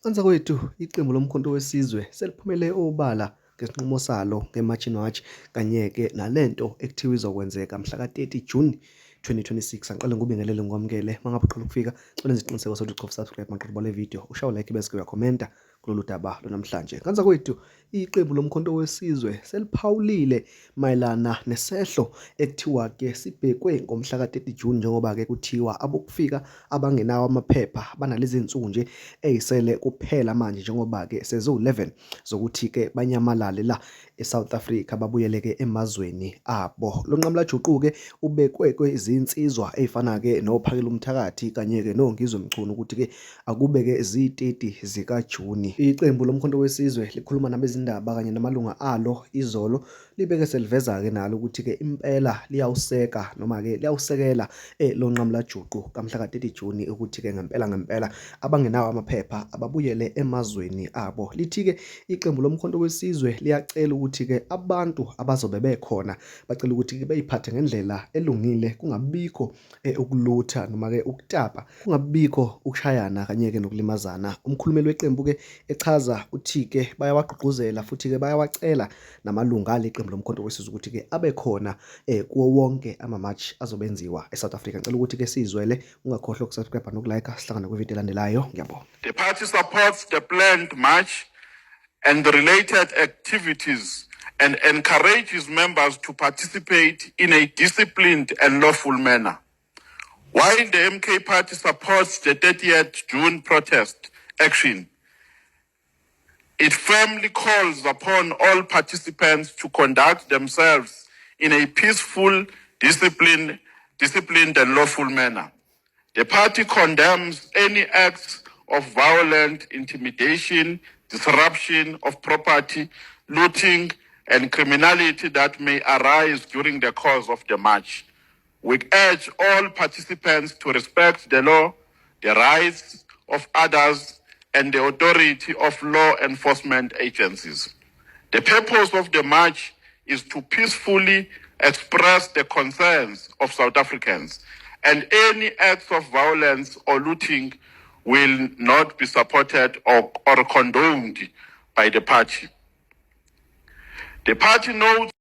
Kanza kwethu iqembu lomkhonto wesizwe seliphumele obala ngesinqumo salo ngeMarch March kanye-ke nalento ekuthiwa izokwenzeka mhla ka-30 June 2026. Angiqale ngikubingelele ngikwamukele uma ngabe uqala ukufika xolenza isiqiniseko sokuthi ucofa subscribe maqhubu le video ushaye like bese uyakhomenta kulolu daba lonamhlanje. Kanza kwethu iqembu lomkhonto wesizwe seliphawulile mayelana nesehlo ekuthiwa-ke sibhekwe ngomhla ka-30 June njengoba-ke kuthiwa abokufika abangenawo amaphepha banalezi zinsuku nje eyisele kuphela manje njengoba-ke sezo-11 zokuthi-ke banyamalale la eSouth Africa babuyele-ke emazweni abo. Lo nqamulajuqu-ke ubekwe kwezinsizwa ey'fana-ke noPhakela Umthakathi kanye-ke noNgizwe Mchunu ukuthi-ke akube-ke ziyiteti zikaJuni. Iqembu lomkhonto wesizwe likhuluma nabezindaba kanye namalunga alo izolo libeke seliveza-ke nalo ukuthi-ke impela liyawuseka noma-ke liyawusekela lo nqamulajuqu kamhla ka-30 Juni ukuthi-ke ngempela abangenawo amaphepha ababuyele emazweni abo. Lithi-ke iqembu lomkhonto wesizwe liyacela ukuthi-ke abantu abazobe bekhona bacela ukuthi-ke bey'phathe ngendlela elungile, kungabikho ukulutha noma-ke ukutapa, kungabikho ukushayana kanye-ke nokulimazana. Umkhulumeli weqembu-ke echaza uthi-ke bayawagqugquzela futhi-ke bayawacela namalunga aleqembu lomkhonto wesizwe ukuthi-ke abe khona kuwo wonke ama-match azobenziwa eSouth Africa. Ngicela ukuthi-ke sizwele, ungakhohlwa ukusubscribe nokulike, sihlangane kwividiyo elandelayo. Ngiyabonga. The party supports the planned march and the related activities and encourages members to participate in a disciplined and lawful manner. While the MK party supports the 30th June protest action, it firmly calls upon all participants to conduct themselves in a peaceful, disciplined and lawful manner. The party condemns any acts of violent intimidation, disruption of property, looting, and criminality that may arise during the course of the march. We urge all participants to respect the law, the rights of others, and the authority of law enforcement agencies. The purpose of the march is to peacefully express the concerns of South Africans, and any acts of violence or looting will not be supported or condoned by the party. The party notes